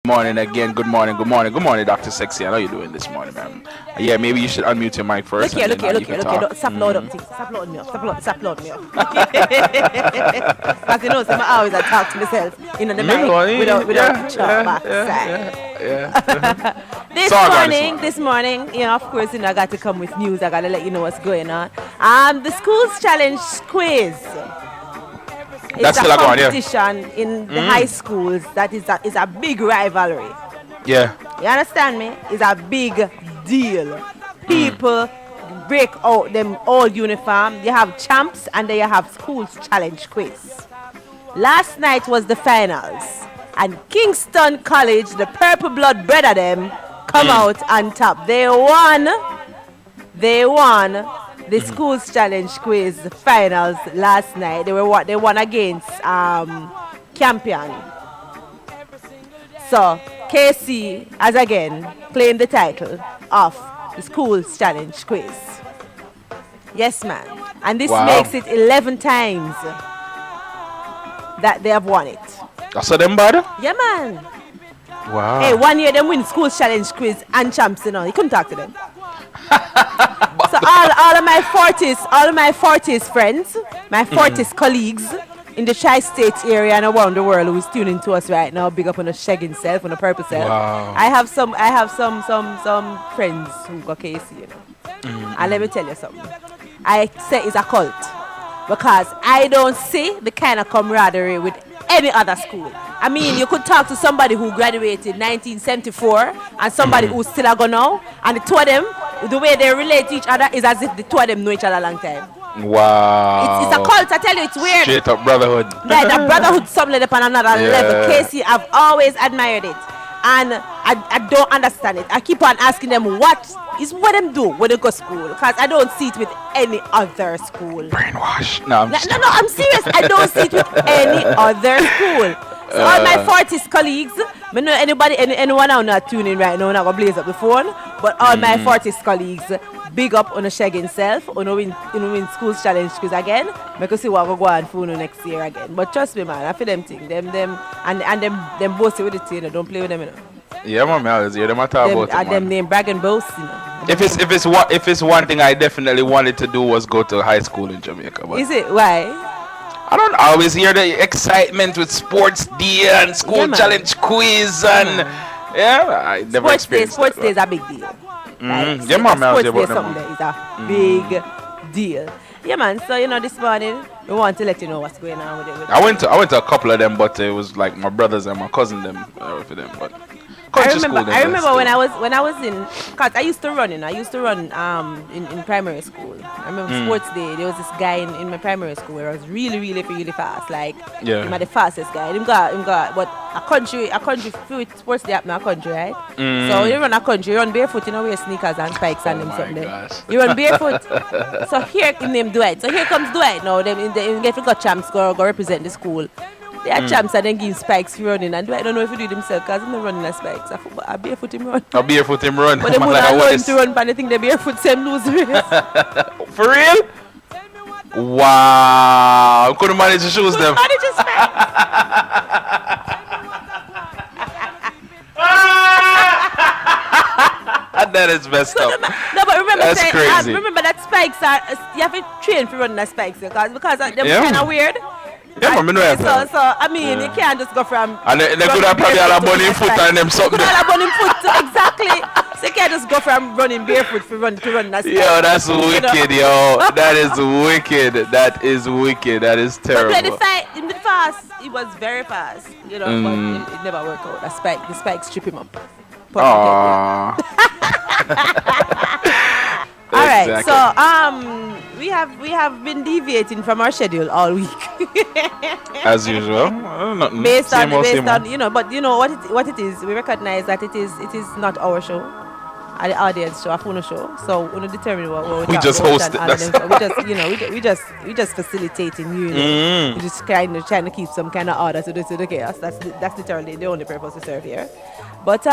Morning again. Good morning. Good morning. Good morning, Dr. Sexy. I know you're doing this morning, man. Yeah, maybe you should unmute your mic Look first here, and look then here, look you here, can look here. talk. Stop load up, things. Stop loading me up. Stop loading me up. Because you know, so I always I talk to myself in the mic without chat backside. This morning, you know, of course, you know, I got to come with news. I got to let you know what's going on. The Schools Challenge quiz. That's It's a still going, yeah. competition in the high schools that is a big rivalry. Yeah. You understand me? It's a big deal. People break out them all uniform. You have champs and then you have Schools Challenge quiz. Last night was the finals. And Kingston College, the purple blood bred of them, come out on top. They won the Schools Challenge quiz finals last night. They won against Campion. So KC has again claimed the title of the Schools Challenge quiz. Yes, man. And this makes it 11 times that they have won it. That's so them bad? Yeah, man. Wow. Hey, 1 year they win Schools Challenge quiz and champs, you know. You couldn't talk to them. So all of my 40s friends, my 40s colleagues in the Tri-State area and around the world who's tuning to us right now, big up on the shagging self, on the purple self. Wow. I have some friends who got KC, you know. And let me tell you something. I say it's a cult because I don't see the kind of camaraderie with any other school. I mean, you could talk to somebody who graduated 1974 and somebody who's still a go now, and the two of them, the way they relate to each other is as if the two of them know each other a long time. Wow. It's a cult, I tell you, it's weird. Straight up brotherhood. Like the brotherhood something upon another level. Casey, I've always admired it. And I don't understand it. I keep on asking them what them do when they go to school. Because I don't see it with any other school. Brainwash. No, I'm serious. I don't see it with any other school. So all my 40s colleagues, I know anyone out not tuning right now, not gonna blaze up the phone. But all my 40s colleagues, big up on a shagging self, on a win Schools Challenge quiz again. Because see what go on for next year again. But trust me, man, I feel them thing. Them them boast with it, you know. Don't play with them, you know. Yeah, man, I always hear them talk about it, man. Them name brag and boast, you know. If it's one thing I definitely wanted to do was go to high school in Jamaica. But is it? Why? I don't always hear the excitement with sports day and school challenge quiz and I never experienced sports day is a big deal. Sports day is a big deal. Yeah, man. So you know, this morning we want to let you know what's going on with it. I went to a couple of them, but it was like my brothers and my cousin for them. But I remember when I was in, cause I used to run in primary school. I remember sports day. There was this guy in my primary school where I was really fast. Like him the fastest guy. Him got but a country sports day up in a country, right? So you run a country, you run barefoot, you know, wear sneakers and spikes and them something. You run barefoot. So here in name Dwight. So here comes Dwight now. Them if you got champs go represent the school. They are champs and then give spikes for running. And I don't know if he do it himself because he's not running a spikes. I barefoot him run. But they would not allow him to run, but they think they barefoot same lose race. For real? Wow. I couldn't manage the shoes them. Manage his spikes. That is messed up. No, but remember, that's crazy. Remember that spikes are, you have to train for running the spikes because they're kind of weird. Yeah, man, so I mean, you can't just go from. And they could have probably had a bunny foot and them something. Could have a bunny foot, exactly. So you can't just go from running barefoot to run that. Yo, that's wicked, yo. That is wicked. That is wicked. That is terrible. But in the fast, it was very fast, you know. But it never worked out. The spikes trip him up. Aww. All right, so we have been deviating from our schedule all week. As usual. Based on you know, but you know what it is. We recognize that it is not our show, the audience show, a phone show. So we don't determine what we just host it. We just facilitating you. We just kind of trying to keep some kind of order to the chaos. That's literally the only purpose we serve here. But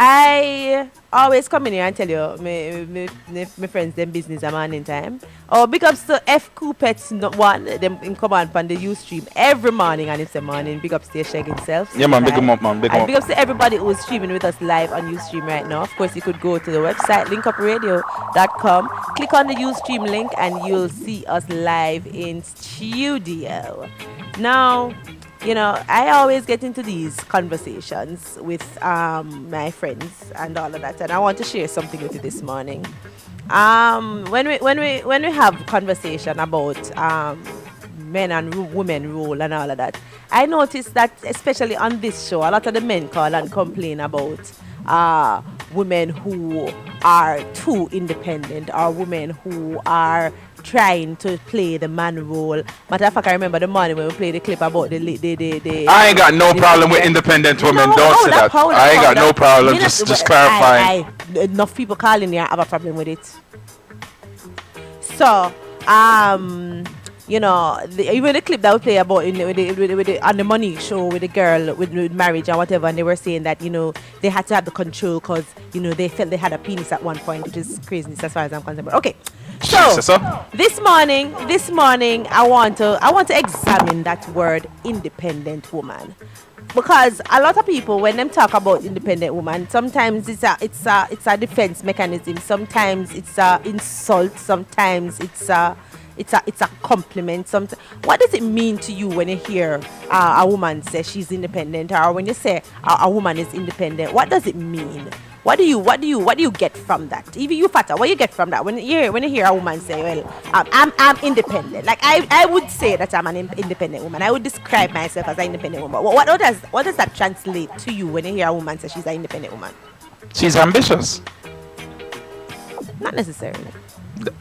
I always come in here and tell you my friends them business a morning time. Oh, big ups to F Coopets not one them in come on the Ustream every morning and it's a morning. Big ups to your Shag himself. Yeah man, big him up man, big him And up. big ups to everybody who's streaming with us live on Ustream right now. Of course, you could go to the website linkupradio.com, click on the Ustream link, and you'll see us live in studio. Now, you know, I always get into these conversations with my friends and all of that, and I want to share something with you this morning. When we have conversation about men and women role and all of that, I noticed that especially on this show, a lot of the men call and complain about women who are too independent or women who are trying to play the man role. Matter of fact, I remember the morning when we played the clip about the I ain't got no problem with independent women. Don't say that. I ain't got no problem. Just clarifying. Enough people calling here have a problem with it. So, you know, even the clip that we play about on the money show with the girl with marriage and whatever, and they were saying that, you know, they had to have the control because, you know, they felt they had a penis at one point, which is craziness as far as I'm concerned. But okay, so this morning, I want to examine that word independent woman. Because a lot of people, when them talk about independent woman, sometimes it's a defense mechanism, sometimes it's a insult, sometimes it's a compliment. What does it mean to you when you hear a woman say she's independent, or when you say a woman is independent? What does it mean? What do you get from that? Even you, Fata, what do you get from that when you hear a woman say, "Well, I'm independent"? Like I would say that I'm an independent woman. I would describe myself as an independent woman. What does that translate to you when you hear a woman say she's an independent woman? She's ambitious. Not necessarily.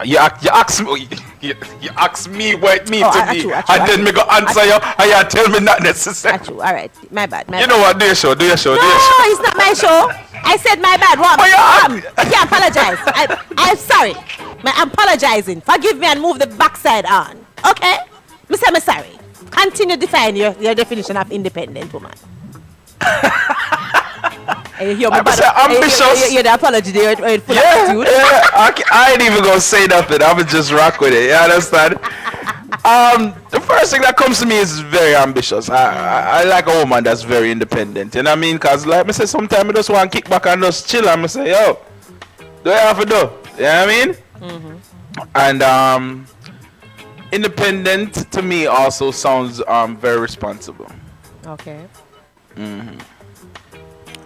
You ask me what it means to me, and then me go answer you, and you tell me not necessary. All right, my bad. You know what? Do your show. No, it's not my show. I said my bad. What? I can't apologize. I'm sorry. I'm apologizing. Forgive me and move the backside on. Okay? I'm sorry. Continue define your definition of independent woman. Ambitious. The apology there. I ain't even gonna say nothing. I would just rock with it. You understand? The first thing that comes to me is very ambitious. I like a woman that's very independent. You know what I mean? Because like I say, sometimes I just want to kick back and just chill and I say, yo, do you have to do? You know what I mean? Mm-hmm. And independent to me also sounds very responsible. Okay. Mm-hmm.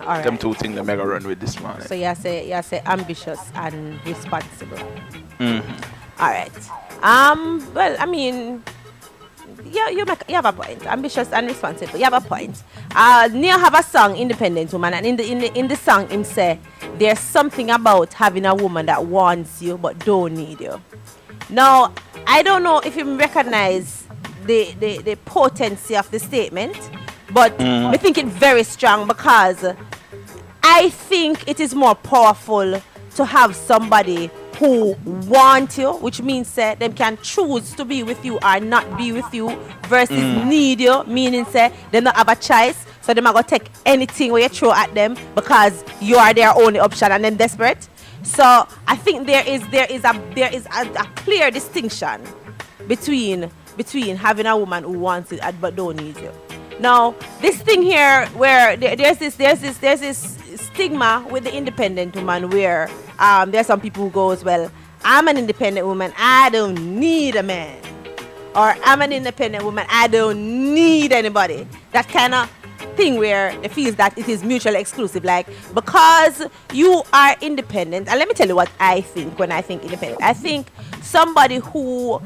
All right. Them two things that make a run with this morning. So you say ambitious and responsible. Mm-hmm. All right. Well, I mean, you have a point. Ambitious and responsible. You have a point. Neil have a song, Independent Woman, and in the song him say there's something about having a woman that wants you but don't need you. Now, I don't know if you recognize the potency of the statement, but I think it's very strong because I think it is more powerful to have somebody who want you, which means say them can choose to be with you or not be with you, versus need you, meaning say they don't have a choice, so they might go take anything where you throw at them because you are their only option and then desperate. So I think there is a clear distinction between having a woman who wants it but don't need you. Now this thing here where there's this stigma with the independent woman where there's some people who goes, well, I'm an independent woman, I don't need a man, or I'm an independent woman, I don't need anybody. That kind of thing where it feels that it is mutually exclusive, like because you are independent. And let me tell you what I think when I think independent. I think somebody who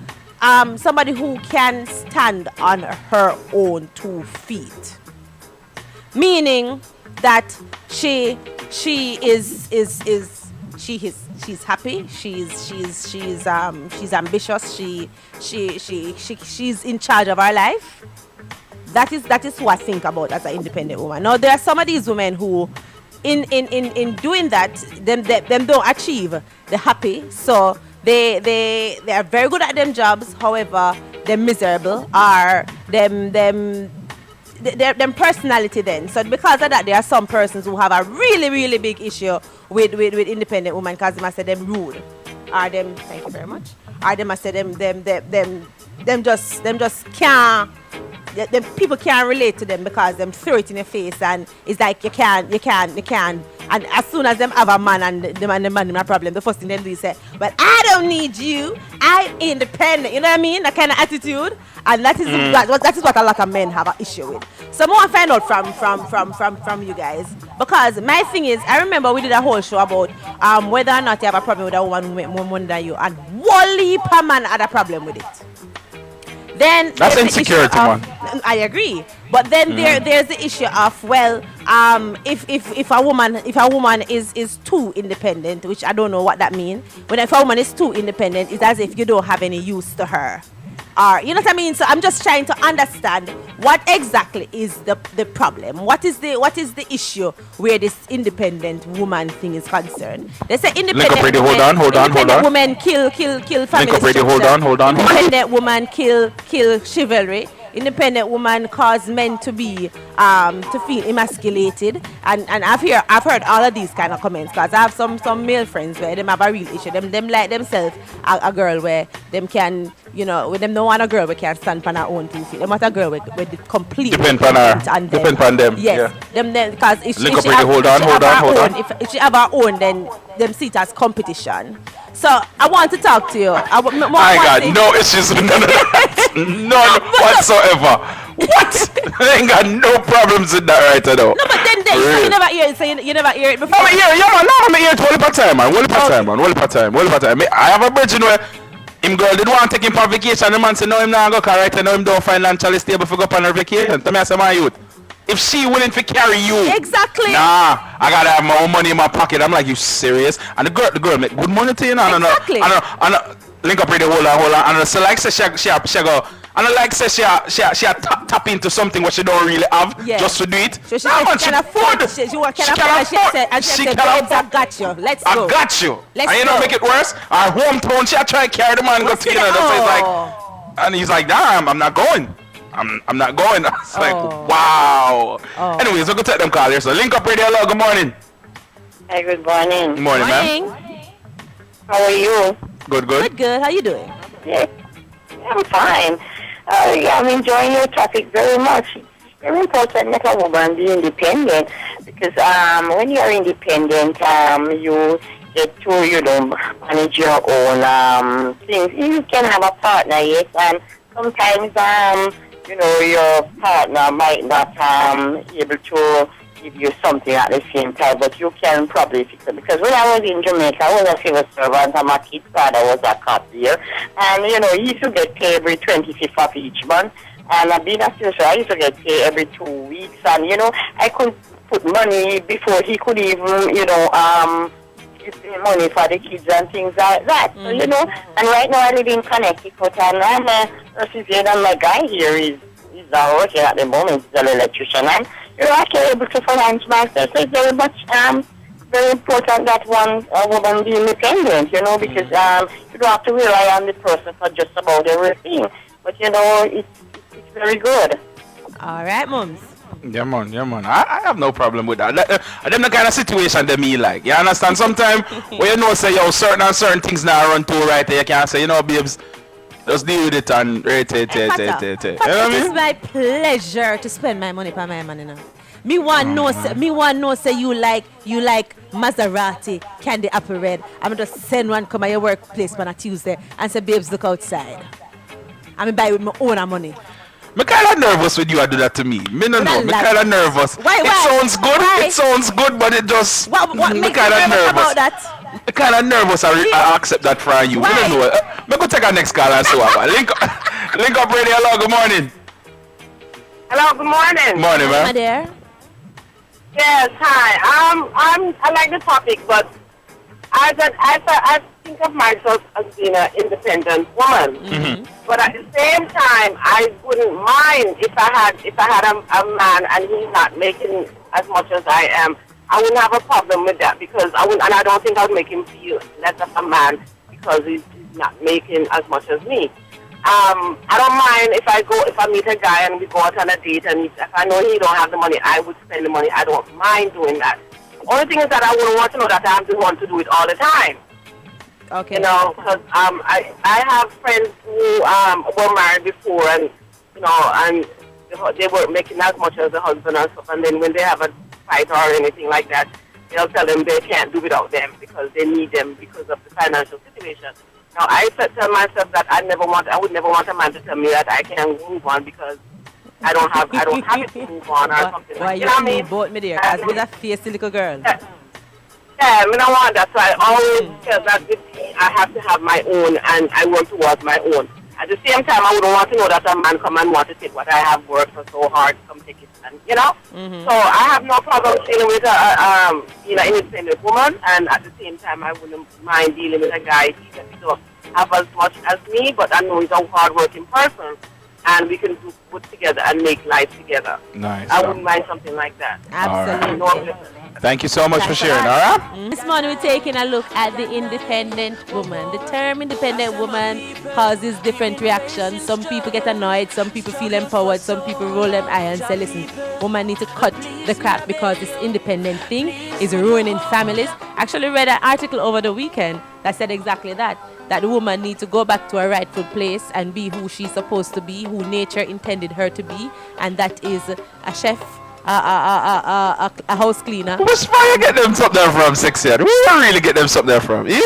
can stand on her own 2 feet, meaning that she's happy, she's ambitious, she's in charge of her life. That is who I think about as an independent woman. Now there are some of these women who in doing that them don't achieve the happy, so they are very good at them jobs, however they're miserable, or them them personality then. So because of that, there are some persons who have a really, really big issue with independent women because they must say them rude. Or them, thank you very much. Or they must say them just can't. Them people can't relate to them because them throw it in your face and it's like you can't. And as soon as them have a man and the man have a problem, the first thing they do is say, "Well, I don't need you. I'm independent." You know what I mean? That kind of attitude, and that is what a lot of men have an issue with. So I want to find out from you guys, because my thing is, I remember we did a whole show about whether or not you have a problem with a woman who make more money than you, and one leap a man had a problem with it. Then that's insecurity, man. I agree, but then there's the issue of, well, if a woman is too independent, which I don't know what that means. When if a woman is too independent, it's as if you don't have any use to her, or you know what I mean. So I'm just trying to understand what exactly is the problem. What is the issue where this independent woman thing is concerned? They say independent. Hold on. Women kill family. Hold on. Independent woman kill chivalry. Independent woman cause men to be to feel emasculated, and I've heard all of these kind of comments because I have some male friends where them have a real issue. Them like themselves a girl where them can, you know, with them don't want a girl where can stand on her own 2 feet. They want a girl with the complete depend on them. Yes, yeah. them because if she hold on. If she have her own, then them see it as competition. So I want to talk to you. I got no issues with none of that. None whatsoever. What? I ain't got no problems with that right now. No, but then so you never hear it. So you never hear it before. I'm hear it all the time, man. All the time. I have a virgin where him girl did want to take him for vacation. The man said no, him not go correct. I know him don't financially stable for go on her vacation. Tell me I say my youth. If she willing to carry you, exactly. Nah, I gotta have my own money in my pocket. I'm like, you serious? And the girl make good money to you, know. Exactly. I know. Link up really, hold on. And so like say she go. And I like say she tap into something what she don't really have, just to do it. So she can afford. She can afford. And she said, I got you. Let's go. I got you. Let's and you know make it worse. Our hometown, she try to carry the man and go to Canada. So it's like, and he's like, damn, I'm not going. I'm not going. It's like, wow. Anyways, we'll go take them call here. So link up radio. Hello, good morning. Hi, good morning. Good morning, ma'am. How are you? Good. Good. How you doing? Yeah, I'm fine. I'm enjoying your topic very much. It's very important that a woman be independent, because when you're independent, you get to, manage your own things. You can have a partner, yes, and sometimes, your partner might not able to give you something at the same time, but you can probably fix it. Because when I was in Jamaica, I was a civil servant, and my kid's father was a cop there. And, he used to get paid every 25th of each month. And being a civil servant, I used to get paid every 2 weeks. And, I could put money before he could even, give me money for the kids and things like that. So, and right now I live in Connecticut, and I'm a and my guy here is not working at the moment. He's an electrician, and I can able to finance myself. So it's very much very important that a woman be independent, because you don't have to rely on the person for just about everything. But it's very good. All right, mums. Yeah, man. I have no problem with that. Them the kind of situation they me like. You understand? Sometimes when say certain things now run too right there, you can't say, babes, just deal with it and rate. It is my pleasure to spend my money for my man, Me want know say you like Maserati, candy apple red. I'm just send one come at your workplace on a Tuesday and say, babes, look outside. I'm buy with my own money. I'm kind of nervous when you do that to me. Me no know. I'm kind of nervous. Why? It sounds good. Why? It sounds good, but it just. What makes you nervous about that? I'm kind of nervous. I accept that from you. Why? We don't know. I'm going to take our next call and see what. Link up radio. Hello, good morning. Hello, good morning. Morning, ma'am. Am I there? Yes, hi. I like the topic, but I think of myself as being an independent woman. Mm-hmm. But at the same time, I wouldn't mind if I had a man and he's not making as much as I am. I wouldn't have a problem with that, because I don't think I would make him feel less of a man because he's not making as much as me. I don't mind if I meet a guy and we go out on a date, and if I know he don't have the money, I would spend the money. I don't mind doing that. Only thing is that I wouldn't want to know that I'm the one to do it all the time. Okay. You know, because I have friends who were married before, and you know, and they were making as much as the husband and stuff, and then when they have a fight or anything like that, they'll tell them they can't do without them because they need them because of the financial situation. Now, I tell myself that I would never want a man to tell me that I can't move on because I don't have it to move on or something. Why You know what I mean? both me there? As with a fierce little girl. Yeah, I mean, I want that. So I always feel that with me, I have to have my own, and I work towards my own. At the same time, I wouldn't want to know that a man come and want to take what I have worked for so hard, come take it, and you know. So I have no problem dealing with an independent woman, and at the same time, I wouldn't mind dealing with a guy even if he don't have as much as me, but I know he's a hard-working person, and we can put together and make life together. Nice. I wouldn't mind something like that. Absolutely. No, Thank you so much for sharing, all right? This morning we're taking a look at the independent woman. The term independent woman causes different reactions. Some people get annoyed, some people feel empowered, some people roll them eyes and say, listen, woman need to cut the crap because this independent thing is ruining families. Actually read an article over the weekend that said exactly that the woman needs to go back to her rightful place and be who she's supposed to be, who nature intended her to be, and that is a chef, a house cleaner. Where's where you get them something there from, sexy? Where you really get them something there from? Yeah?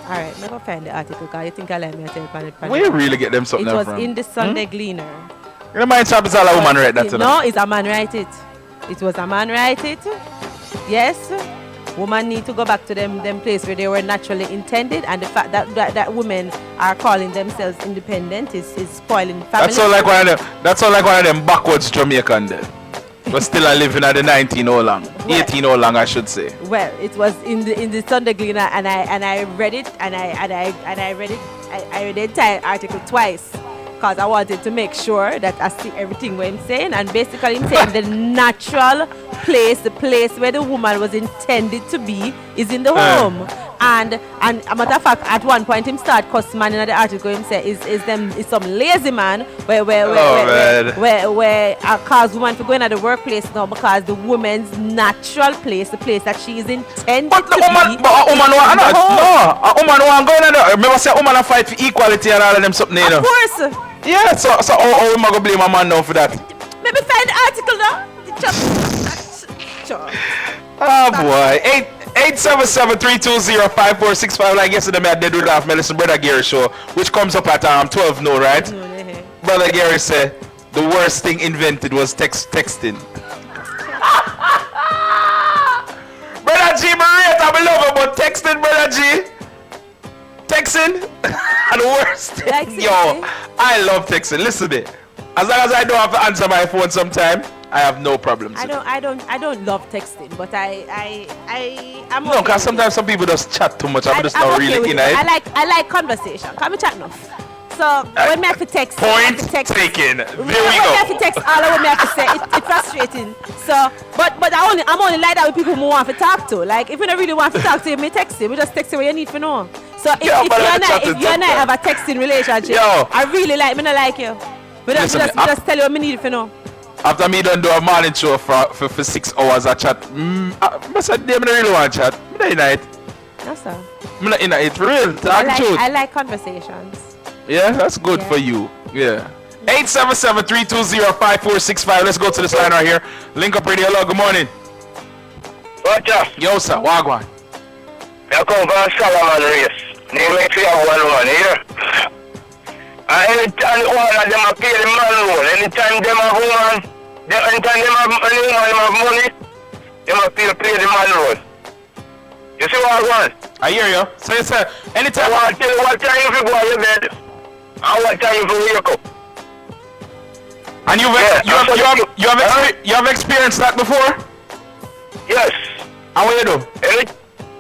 Alright, I'm going to find the article because you think I let me tell you. Where you really get them something It there was from? in the Sunday Gleaner. You know, my job is all a woman write that to No, it's a man write it. It was a man write it. Yes. Women need to go back to them place where they were naturally intended, and the fact that women are calling themselves independent is spoiling families. That's all like one of them backwards Jamaican there. But still I live in the 19 or long. 18 or long I should say. Well, it was in the Sunday Gleaner, and I read it and I read the entire article twice because I wanted to make sure that I see everything what I'm saying, and basically I'm saying the natural place, the place where the woman was intended to be is in the home. And a matter of fact, at one point him start cuss man in the article, him say is some lazy man where cause woman for going to the workplace now because the woman's natural place, the place that she is intended But to a woman want going in there. Remember say a woman a fight for equality and all of them something, you know. Of course. Yeah, so how am I gonna blame a man now for that? Maybe find the article now. Oh boy. 877-320-5465. Like yesterday, I did with that Medicine Brother Gary show, which comes up at 12 no, right? Brother Gary said the worst thing invented was texting. Brother G, I love about texting, Brother G. Texting, the worst thing. Like, yo, I love texting. Listen to it. As long as I don't have to answer my phone sometime, I have no problems. I don't love texting, but I'm no, because sometimes some people just chat too much. I'm just not okay really in it. I like conversation. Can we chat enough? So when me have to text, Point taken. There we when me go. have to text all of what me have to say, it's frustrating. So, but I'm only like that with people who want to talk to. Like if you don't really want to talk to you, me text you. We just text you what you need to know. So if you and I have a texting relationship, I really like me, not like you. We just tell you what me need to know. After me done do a morning show for 6 hours I chat. I said, I don't really want to chat. I'm not in it. No, sir. I'm not in it. Real. I like conversations. Yeah, that's good for you. Yeah. 877-320-5465. Let's go to this line right here. Link Up Radio. Hello, good morning. What's up? Yo, sir. Wagwan. I come from Solomon race. Name it 311 here. Anytime one of them a pay the man loan, anytime them have woman, anytime them have money, them a pay the man loan. You see what I want? I hear you. So you say, anytime. I want to tell you what time you go to your bed, and what time you wake up. And you have experienced that before? Yes. And what you do?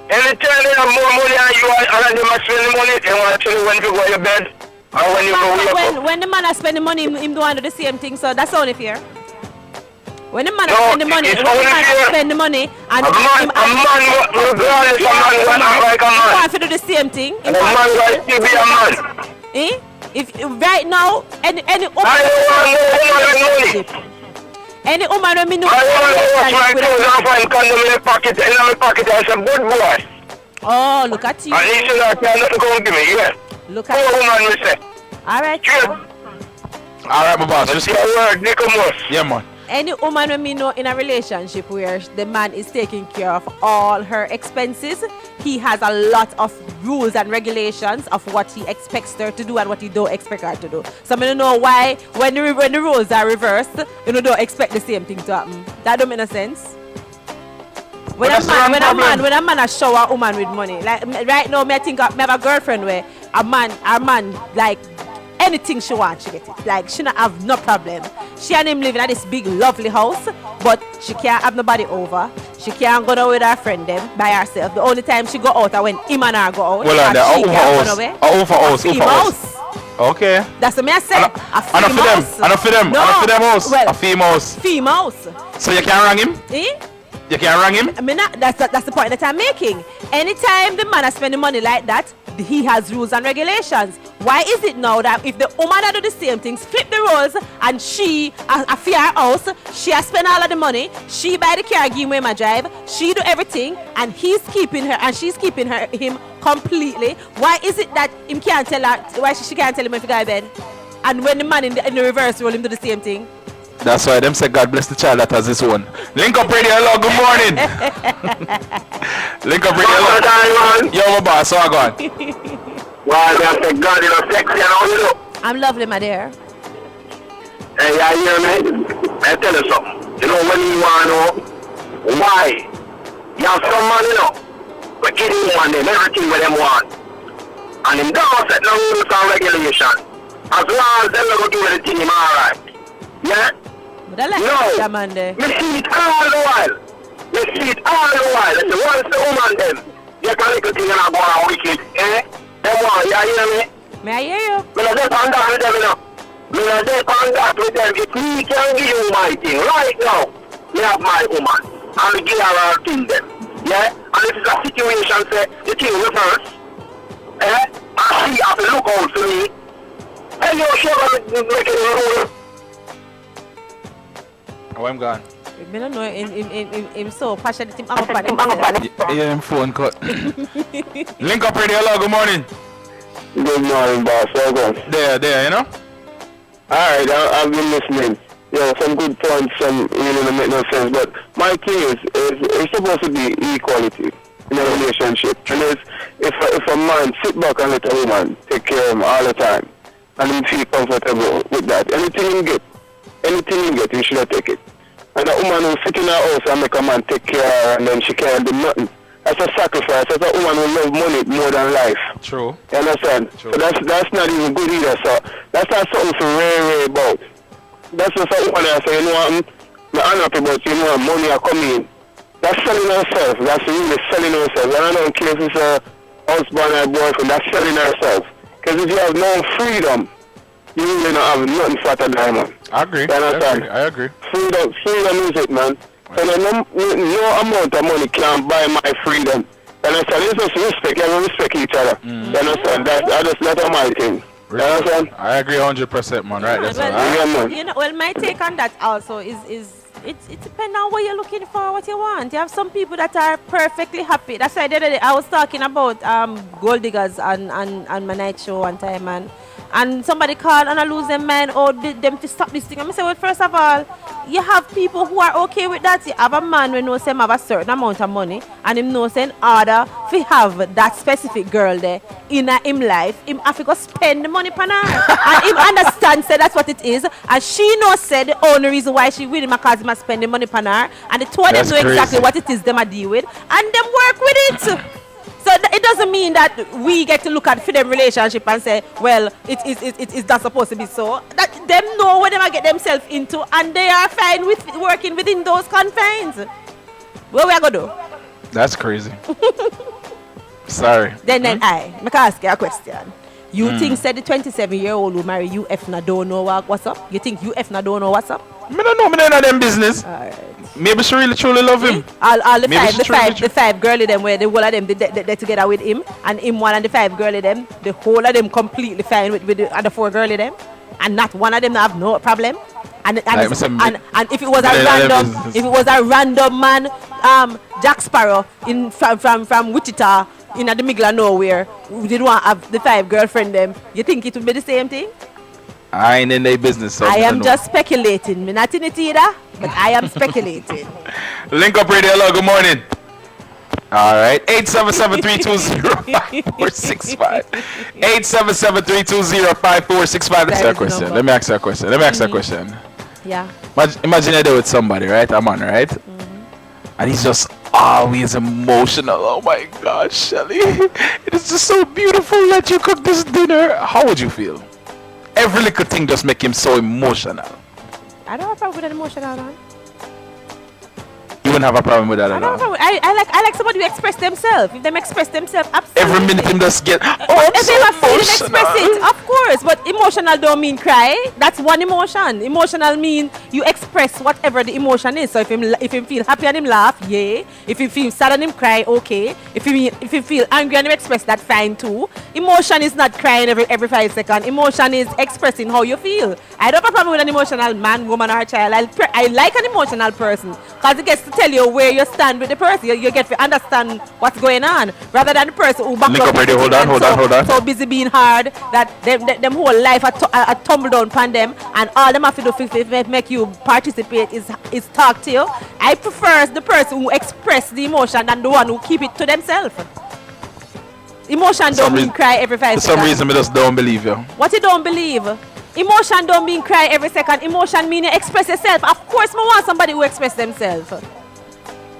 Anytime they have more money and you and them are spending money, they want to tell you when to go to your bed. Or when you go wake up. When the man is spending money, him don't want to do the same thing, so that's only fair. When the man spend the money, and a man regardless of man, want to like a man. want to do the same thing. A man got to be a man. Eh? If right now, any I don't want no woman with money. any woman when me know, I want to wash my clothes and find condom in my pocket and some good boy. oh, look at you. And he should not tell nothing going to me, yeah. Look Poor at you. woman, we say. All right. Cheers. All right, my boss. Just Your word, Nicomus. yeah, man. Any woman when me know in a relationship where the man is taking care of all her expenses, he has a lot of rules and regulations of what he expects her to do and what he don't expect her to do. So I don't know why when the roles are reversed, you don't expect the same thing to happen. That don't make no sense. When But a that's the wrong problem. when a man a shower a woman with money, like right now, me I think me have a girlfriend where a man like anything she wants, she get it. Like she not have no problem. She and him living at this big lovely house, but she can't have nobody over. She can't go out with her friend them by herself. The only time she go out are when him and her go out. Well, and there, she can't go nowhere. A over female house. house. Okay. That's what me I say. And A female for them, house. and for them, No. and for them house, Well, a female house. female house. So you can't rang him? Eh? You can't rang him? I mean, that's the point that I'm making. Anytime the man is spending money like that, he has rules and regulations. Why is it now that if the woman that do the same things, flip the roles, and she a fear house, she has spent all of the money, she buy the car, give him a drive, she do everything, and he's keeping her and she's keeping him completely. Why is it that him can't tell her? Why she can't tell him if he go to bed? And when the man in the reverse role, him do the same thing. That's why them say God bless the child that has his own. Link up radio, hello, good morning. Link up radio, hello. Yo, my boss, so I go on. Well, they say God, you know, sexy and all you know. I'm lovely, my dear. Hey, you hear me? I tell you something. You know when you want to know why? You have some man, you know, but give him one them everything what them want. And him don't set no rules and regulation. As long as them not do anything, him alright. Yeah? But I like No. that man there. Me see it all the while. Me see it all the while. And once the woman them, you can little thing and I go on wicked, eh? Them want, you hear me? May I hear you? Me not just on that with them, you know. Me not just on that with them. If me can give you my thing right now, me have my woman. And me give her her thing them. Yeah? And this is a situation, say, the thing reverse. Eh? And she have to look out for me. And you sure gonna make it rule. Oh, I'm gone. I don't know, him so passionate, him up on himself. Yeah, phone cut. Link up radio, hello, good morning. Good morning, boss. Well done. There, you know? Alright, I've been listening. Yeah, some good points, some really don't make no sense. But my thing is it's supposed to be equality in a relationship. And if a man sit back and let a woman take care of him all the time, and him feel comfortable with that, anything you get, you should not take it. And a woman who sit in her house and make a man take care of her and then she can't do nothing, that's a sacrifice. That's a woman who love money more than life. True. You understand? True. So that's not even good either. So that's not something to worry about. That's just a woman that say, you know what, I'm unhappy but you know money are coming in. That's selling herself. That's really selling herself. And I don't care if it's a husband or boyfriend, that's selling herself. Because if you have no freedom, you really don't have nothing fatter than man. I agree. You understand? I agree. Freedom is it, man. So no amount of money can buy my freedom. You understand? It's just respect. You have to respect each other. You understand? That's not my thing. You understand? I agree 100%, man. Right, that's Well, all. Yeah, man. you know, well, my take on that also is it depends on what you're looking for, what you want. You have some people that are perfectly happy. That's why the other day I was talking about gold diggers on my night show one time, and somebody called and I lose their mind or them to stop this thing. And I say, well, first of all, you have people who are okay with that. You have a man who knows him have a certain amount of money and him knows in order to have that specific girl there in him life, him have to go spend the money on her. And him understand say that's what it is. And she knows said the only reason why she with him because him spend the money on her. And the two of them That's know exactly crazy. what it is them a deal with. And them work with it. So it doesn't mean that we get to look at for them relationship and say, well, it is not supposed to be so. That them know what they might get themselves into and they are fine with working within those confines. What we are going to do? That's crazy. Sorry. Then I ask you a question. You think said the 27-year-old who marry you if not don't know what's up? You think you if not don't know what's up? Me don't know. Me don't know them business. Alright. Maybe she really truly love him. All the Maybe five, she the truly five, the five girl of them, where the whole of them they together with him, and him one and the five girl of them, the whole of them completely fine with the other four girl of them, and not one of them have no problem. And if it was a random man, Jack Sparrow from Wichita in the middle of nowhere, who didn't want to have the five girlfriend them, you think it would be the same thing? I ain't in their business. So I am just speculating. Me not in it either, but I am speculating. Link up radio. Hello, good morning. All right. 877-320-5465. 877-320-5465. Let me ask you a question. Let me ask you a question. Let me ask you a question. Yeah. Imagine you're there with somebody, right? A man, right? And he's just always emotional. Oh my gosh, Shelly. It is just so beautiful that you cook this dinner. How would you feel? Every little thing just make him so emotional. I don't have a problem with an emotional man. You wouldn't have a problem with that I at don't all. have a problem. I like somebody who express themselves. If them express themselves, absolutely. Every minute him just get, If they have feeling, express it, of course. But emotional don't mean cry. That's one emotion. Emotional mean you express whatever the emotion is. So if him feel happy and him laugh, yeah. If he feel sad and him cry, okay. If he feel angry and him express that, fine too. Emotion is not crying every 5 seconds. Emotion is expressing how you feel. I don't have a problem with an emotional man, woman, or child. I like an emotional person because it gets to tell you where you stand with the person. You get to understand what's going on rather than the person who back up hold on. so busy being hard that them whole life a tumble down upon them, and all them have to do to make you participate is talk to you. I prefer the person who express the emotion than the one who keep it to themselves. Emotion don't mean cry every 5 seconds. For some reason, I just don't believe you. What you don't believe? Emotion don't mean cry every second. Emotion mean you express yourself. Of course, I want somebody who express themselves.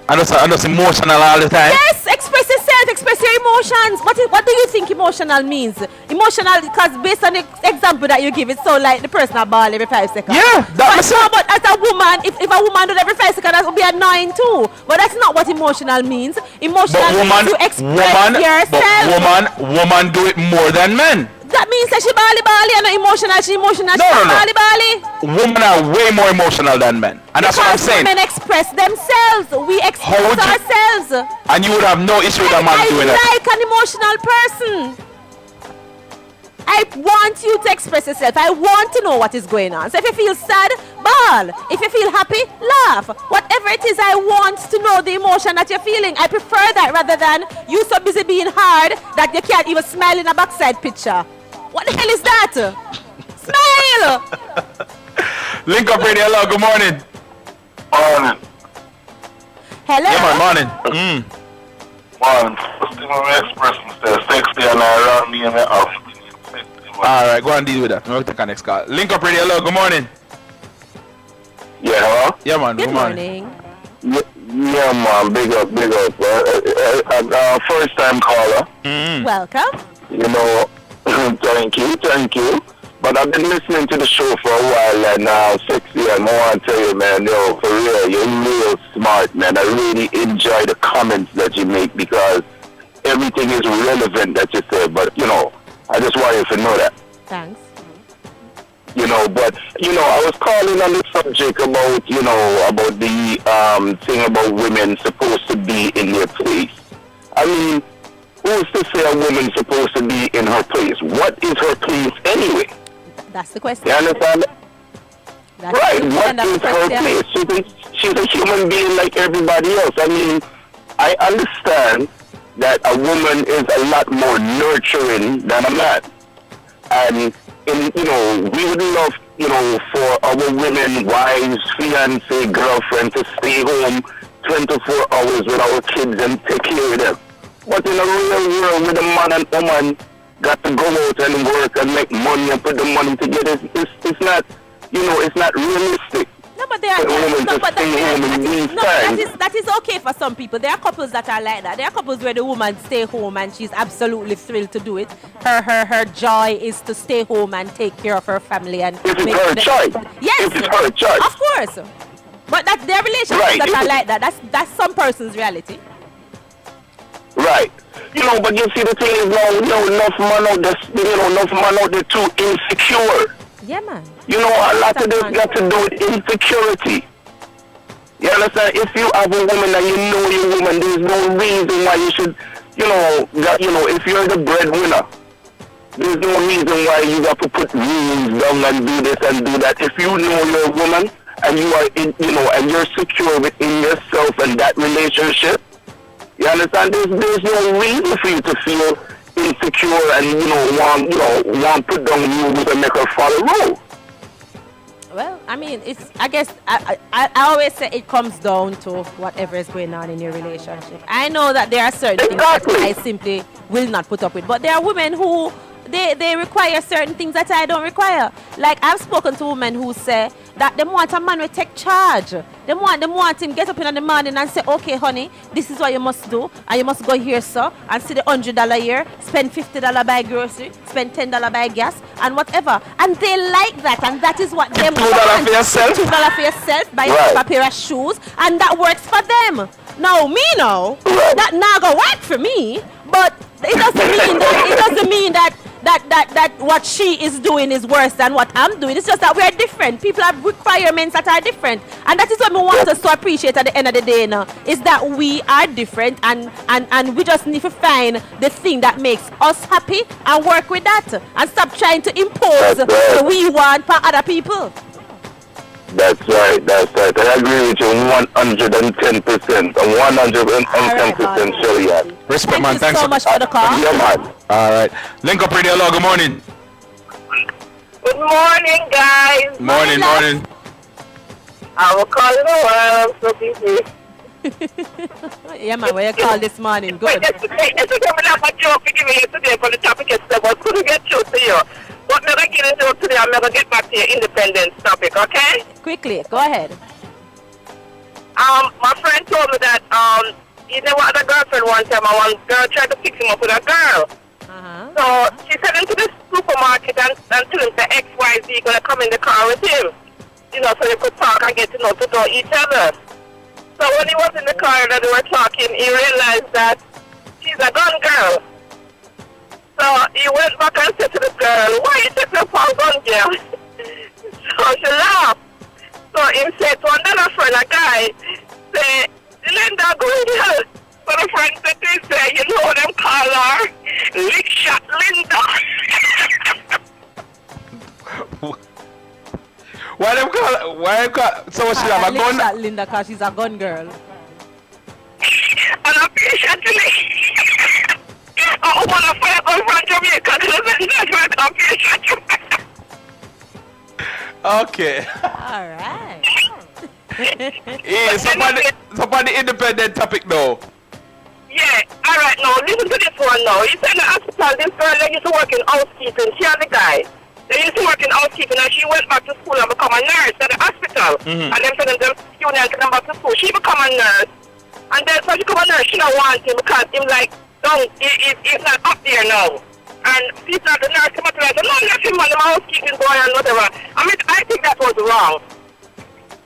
I'm just emotional all the time. Yes, express yourself, express your emotions. What do you think emotional means? Emotional, because based on the example that you give, it's so like the person a ball every 5 seconds. Yeah, but as a woman, if a woman do it every 5 seconds, that would be annoying too. But that's not what emotional means. Emotional means to express yourself. But woman do it more than men. That means that she bally and not emotional. She emotional. No. Bally. Women are way more emotional than men, and that's what I'm saying. Women express themselves. We express ourselves. And you would have no issue with a man doing that. I like an emotional person. I want you to express yourself. I want to know what is going on. So if you feel sad, bawl. If you feel happy, laugh. Whatever it is, I want to know the emotion that you're feeling. I prefer that rather than you so busy being hard that you can't even smile in a backside picture. What the hell is that? Smile! Link up radio. Hello, good morning. Morning. Hello? Yeah, man, morning. Morning. First thing I'm expressing is sexy and around me and off. Alright, go and deal with that. We'll take our next call. Link up radio. Hello, good morning. Yeah, hello? Yeah, man, Good morning. Yeah, man, big up. First time caller. Welcome. You know, thank you. But I've been listening to the show for a while and sexy, and I want to tell you, man, yo, for real, you're real smart, man. I really enjoy the comments that you make because everything is relevant that you say, but, you know, I just want you to know that. Thanks. You know, but, you know, I was calling on the subject about, you know, about the thing about women supposed to be in their place. I mean, who's to say a woman's supposed to be in her place? What is her place anyway? That's the question. You understand? That's Right, the what is her place? She's a human being like everybody else. I mean, I understand that a woman is a lot more nurturing than a man. And, you know, we would love, you know, for our women, wives, fiancé, girlfriend to stay home 24 hours with our kids and take care of them. But in a real world with a man and woman got to go out and work and make money and put the money together, it's not, you know, it's not realistic. No, but that is okay for some people. There are couples that are like that. There are couples where the woman stay home and she's absolutely thrilled to do it. Her joy is to stay home and take care of her family and. If it's her choice. Yes, if it's her choice. Of course. But that's their relationships that are like that. That's some person's reality. Right. You know, but you see the thing is now, you know, enough man out there too insecure. Yeah, man. You know, a lot of this got to do with insecurity. You understand? If you have a woman and you know your woman, there's no reason why you should, if you're the breadwinner, there's no reason why you have to put rules down and do this and do that. If you know your woman and you are and you're secure within yourself and that relationship, you understand? There's no reason for you to feel insecure and want put down rules and make her follow rules. Well, I mean, I guess I always say it comes down to whatever is going on in your relationship. I know that there are certain things that I simply will not put up with, but there are women who they require certain things that I don't require. Like, I've spoken to women who say that they want a man to take charge. They want him get up in the morning and say, okay, honey, this is what you must do, and you must go here, sir, and see the $100 here, spend $50 buy grocery, spend $10 buy gas, and whatever. And they like that, and that is what they want. $2 for yourself? $2 for yourself, buy a pair of shoes, and that works for them. Now, that not gonna work for me, but it doesn't mean that what she is doing is worse than what I'm doing. It's just that we are different. People have requirements that are different, and that is what we want us to appreciate at the end of the day. Now is that we are different, and we just need to find the thing that makes us happy and work with that, and stop trying to impose what we want for other people. That's right. I agree with you 110%. 110%, Shelly. Respect, man. Thank you so much for the call. Yeah, man. All right. Link up radio. Hello. Good morning. Good morning, guys. Morning. I will call in a while. I'm so busy. Yeah, man. Where you call this morning? Good. Yesterday, I have a joke to give you yesterday for the topic yesterday, but couldn't get through to you. But never get into it today. I'm never get back to your independence topic, okay? Quickly, go ahead. My friend told me that he never had a girlfriend one time, and one girl tried to fix him up with a girl. So she sent him to the supermarket and told him the XYZ gonna come in the car with him, so they could talk and get to know each other. So when he was in the car and they were talking, he realized that she's a gun girl. So he went back and said to the girl, why you taking up our gun girl? So she laughed. So he said to another friend, a guy, say, Linda gun girl. So the friend said to him, say, you know what them call her? Lick shot Linda. Why them call? So she have a gun? Shot Linda because she's a gun girl. And I'm patient to me. I want to fire gun from Jamaica. I'm patient to me. Okay. All right. Yeah, somebody independent topic though. Yeah, all right, now listen to this one now. You said in the hospital, this girl that used to work in housekeeping, she and the guy, they used to work in housekeeping, and she went back to school and become a nurse at the hospital. And then for them students to come back to school, she become a nurse. And then so she become a nurse, she don't want him because him like, he's not up there now. And she's not the nurse, come up to her, no, let him on the housekeeping boy and whatever. I mean, I think that was wrong.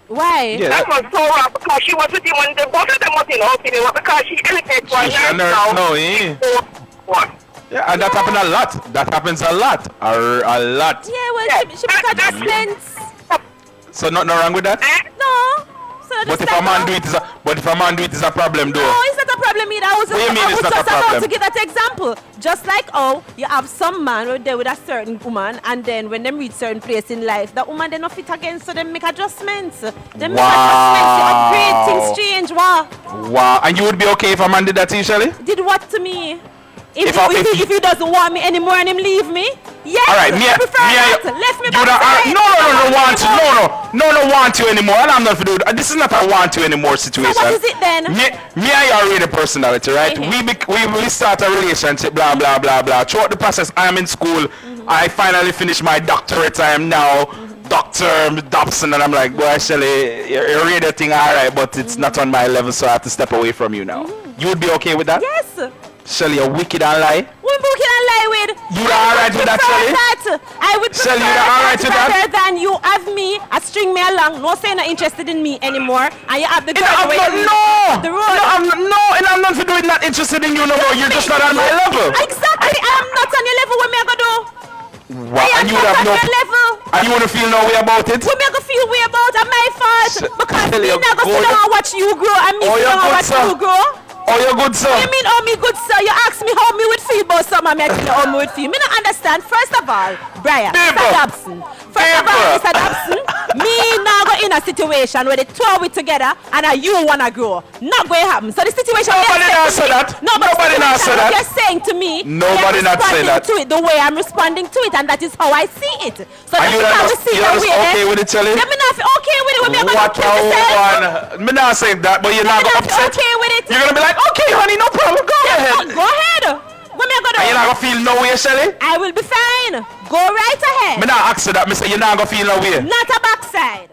Why? Yeah, That was so wrong because she was with him when the both of them was in housekeeping, because she elevated for a She's a nurse nurse now. now, Yeah, and that happens a lot. That happens a lot. A lot. Yeah, well, she make adjustments. So nothing wrong with that? No. So But if a man do it is a problem though. No, it's not a problem either. I was What do you mean it's not a just about problem? to give that example. Just like you have some man who there with a certain woman, and then when they reach certain place in life, that woman they not fit again, so they make adjustments. They make adjustments, they upgrade, things change. Wow. And you would be okay if a man did that to you, Shelly? Did what to me? If If he doesn't want me anymore and him leave me, yes, All right, I prefer that. Left me No, want you anymore. And I'm not for do. This is not a want you anymore situation. So what is it then? Me and you are really personality, right? We start a relationship, blah blah blah blah. Throughout the process, I am in school. I finally finished my doctorate. I am now Dr. Dobson, and I'm like, boy, Shelly, you're really thing, all right, but it's not on my level, so I have to step away from you now. You would be okay with that? Yes. Shelly, you're wicked and lie. What book can I lie with? You are alright with that, Shelly? I would prefer Shelly, you are alright with that? rather than you have me, string me along, no say you're not interested in me anymore, and you have the girl I'm not for doing not interested in you no more. You're just not on my level. Exactly, I'm not on your level. What me I gonna do? Wow, I am and you not would have on no. your level. And you wanna feel no way about it? What me gonna feel way about it? My fault. Because Tell me you, not gonna sit good. down and watch you grow and me Oh, sit you're down and good, watch sir. you grow. Oh, you're good, sir. What you mean, oh, me good, sir? You ask me how me would feel about some of me, I tell you how me would feel. Me not understand. First of all, Brian, People. Mr. Dobson. First of all, Mr. Dobson, me now go in a situation where they two we together and you wanna grow. Not going to happen. So the situation Nobody not say that. No, but Nobody not say that. You're saying to me, Nobody not say that. to it the way I'm responding to it, and that is how I see it. So Are every you time we not see you're the just way, okay with it, Charlie? let me not feel okay with it. When me I'm What gonna kill myself. a one. Me not saying that, but you're not Let me gonna not feel upset. okay with it. You're gonna be like, okay, honey, no problem. Go ahead. Go ahead. What me I gonna And do? you're not gonna feel no way, Shelly? I will be fine. Go right ahead. Me not ask you that. Me say you're not gonna feel no way. Not a backside.